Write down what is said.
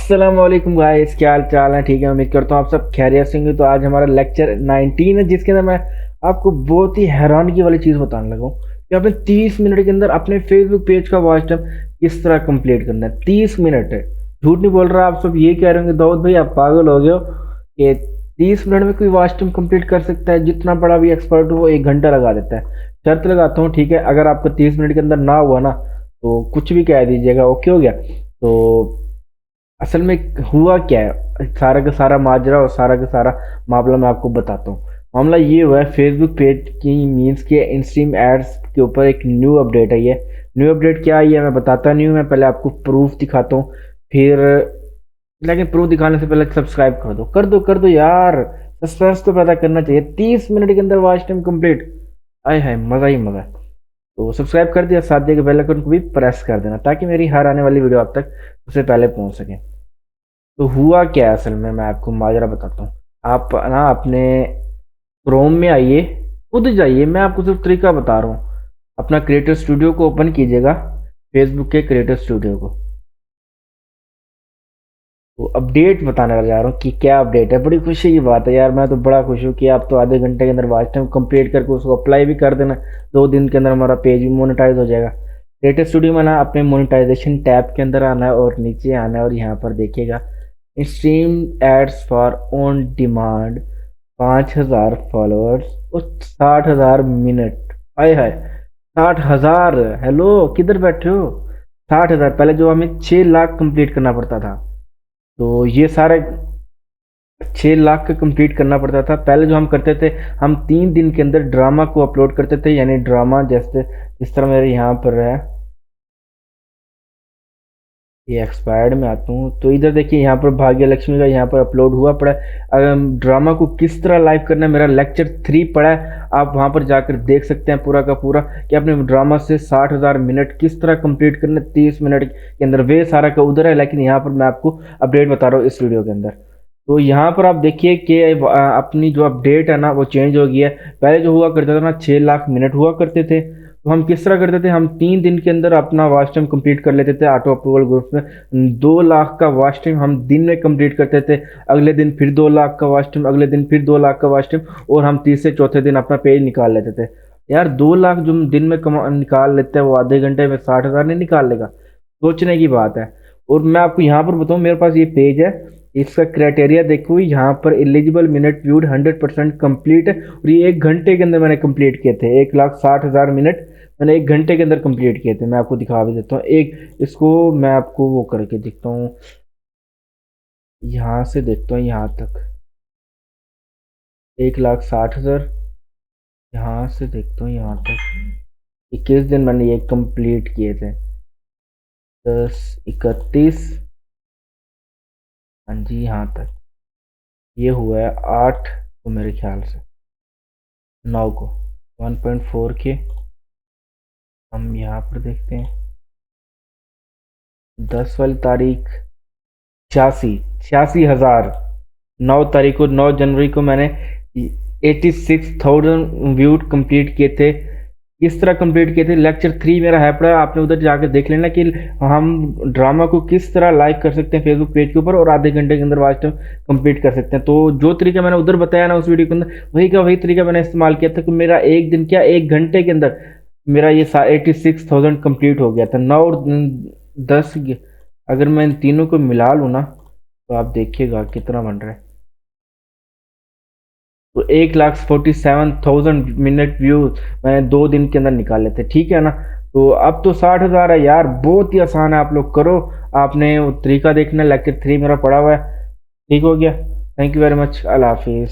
अस्सलाम वालेकुम गाइस, क्या हाल चाल है? ठीक है, उम्मीद करता हूँ आप सब खैरियत से होंगे। तो आज हमारा लेक्चर 19 है, जिसके अंदर मैं आपको बहुत ही हैरानगी वाली चीज़ बताने लगा हूँ कि आपने 30 मिनट के अंदर अपने फेसबुक पेज का वॉच टाइम किस तरह कंप्लीट करना है। 30 मिनट है, झूठ नहीं बोल रहा। आप सब ये कह रहे होंगे दाऊद भाई आप पागल हो गए हो कि 30 मिनट में कोई वॉच टाइम कंप्लीट कर सकता है? जितना बड़ा भी एक्सपर्ट हो वो 1 घंटा लगा देता है। शर्त लगाता हूँ, ठीक है, अगर आपको 30 मिनट के अंदर ना हुआ ना तो कुछ भी कह दीजिएगा, ओके हो गया? तो असल में हुआ क्या है, सारा का सारा माजरा और सारा का सारा मामला मैं आपको बताता हूँ। मामला ये हुआ है, फेसबुक पेज की मीन्स के इंस्ट्रीम एड्स के ऊपर एक न्यू अपडेट है। ये न्यू अपडेट क्या है ये मैं बताता नहीं हूँ, मैं पहले आपको प्रूफ दिखाता हूँ। फिर लेकिन प्रूफ दिखाने से पहले सब्सक्राइब कर दो यार। सस्पेंस तो पैदा करना चाहिए। 30 मिनट के अंदर वॉच टाइम कंप्लीट, आय हाय मज़ा ही मज़ा। तो सब्सक्राइब कर दिया, साथ दिए के बेल आइकन को भी प्रेस कर देना ताकि मेरी हर आने वाली वीडियो आप तक सबसे पहले पहुंच सके। तो हुआ क्या है, असल में मैं आपको माजरा बताता हूँ। आप ना अपने क्रोम में आइए, खुद जाइए, मैं आपको सिर्फ तरीका बता रहा हूँ। अपना क्रिएटर स्टूडियो को ओपन कीजिएगा, फेसबुक के क्रिएटर स्टूडियो को। तो अपडेट बताने वाला जा रहा हूँ कि क्या अपडेट है। बड़ी खुशी की बात है यार, मैं तो बड़ा खुश हूँ कि आप तो आधे घंटे के अंदर वॉच टाइम कंप्लीट करके उसको अप्लाई भी कर देना। 2 दिन के अंदर हमारा पेज भी मोनेटाइज हो जाएगा। क्रिएटर स्टूडियो में ना अपने मोनेटाइजेशन टैब के अंदर आना है और नीचे आना है और यहाँ पर देखिएगा stream ads for on demand, 5,000 followers और 60,000 मिनट। आए हाय 60,000! हेलो, किधर बैठे हो? 60,000! पहले जो हमें 6 लाख कंप्लीट करना पड़ता था, तो ये सारे 6 लाख का कंप्लीट करना पड़ता था। पहले जो हम करते थे, हम 3 दिन के अंदर ड्रामा को अपलोड करते थे, यानी ड्रामा जैसे जिस तरह मेरे यहाँ पर है, ये एक्सपायर्ड में आता हूँ तो इधर देखिए यहाँ पर भाग्य लक्ष्मी का यहाँ पर अपलोड हुआ पड़ा है। अगर ड्रामा को किस तरह लाइव करना है, मेरा लेक्चर 3 पड़ा है, आप वहाँ पर जाकर देख सकते हैं पूरा का पूरा कि अपने ड्रामा से 60,000 मिनट किस तरह कंप्लीट करना है 30 मिनट के अंदर। वे सारा का उधर है, लेकिन यहाँ पर मैं आपको अपडेट बता रहा हूँ इस वीडियो के अंदर। तो यहाँ पर आप देखिए कि अपनी जो अपडेट है ना वो चेंज हो गई है। पहले जो हुआ करता था ना 6 लाख मिनट हुआ करते थे, तो हम किस तरह करते थे, हम 3 दिन के अंदर अपना वॉच टाइम कंप्लीट कर लेते थे ऑटो अप्रूवल ग्रुप में। 2 लाख का वॉच टाइम हम दिन में कंप्लीट करते थे, अगले दिन फिर 2 लाख का वॉच टाइम, अगले दिन फिर 2 लाख का वॉच टाइम, और हम तीसरे चौथे दिन अपना पेज निकाल लेते थे। यार 2 लाख जो दिन में निकाल लेते हैं वो आधे घंटे में 60,000 नहीं निकाल लेगा? सोचने की बात है। और मैं आपको यहाँ पर बताऊँ, मेरे पास ये पेज है, इसका क्राइटेरिया देखो, यहाँ पर एलिजिबल मिनट व्यूड 100% कंप्लीट है, और ये 1 घंटे के अंदर मैंने कंप्लीट किए थे। 1,60,000 मिनट मैंने 1 घंटे के अंदर कंप्लीट किए थे। मैं आपको दिखा भी देता हूँ, एक इसको मैं आपको वो करके दिखता हूँ, यहाँ से देखता हूँ यहाँ तक 1,60,000, यहाँ से देखता हूँ यहाँ तक 21 दिन मैंने ये कंप्लीट किए थे। 10, 31, हाँ जी, यहाँ तक ये हुआ है 8 को, मेरे ख्याल से 9 को 1.4 के। हम यहाँ पर देखते हैं 10 वाली तारीख 86,000। 9 तारीख को, 9 जनवरी को मैंने 86,000 व्यूड कंप्लीट किए थे। किस तरह कंप्लीट किए थे, लेक्चर 3 मेरा है पड़ा, आपने उधर जाकर देख लेना कि हम ड्रामा को किस तरह लाइव कर सकते हैं फेसबुक पेज के ऊपर और आधे घंटे के अंदर वॉच टाइम कंप्लीट कर सकते हैं। तो जो तरीका मैंने उधर बताया ना उस वीडियो के अंदर, वही का वही तरीका मैंने इस्तेमाल किया था कि मेरा एक दिन क्या 1 घंटे के अंदर मेरा ये 86,000 कंप्लीट हो गया था। 9 और 10, अगर मैं इन तीनों को मिला लूँ ना तो आप देखिएगा कितना बन रहा है। तो 1,47,000 व्यू मैंने 2 दिन के अंदर निकाले थे, ठीक है ना? तो अब तो 60,000 है यार, बहुत ही आसान है, आप लोग करो। आपने वो तरीका देखना, लेक्चर 3 मेरा पड़ा हुआ है। ठीक हो गया, थैंक यू वेरी मच, अल्लाह हाफिज़।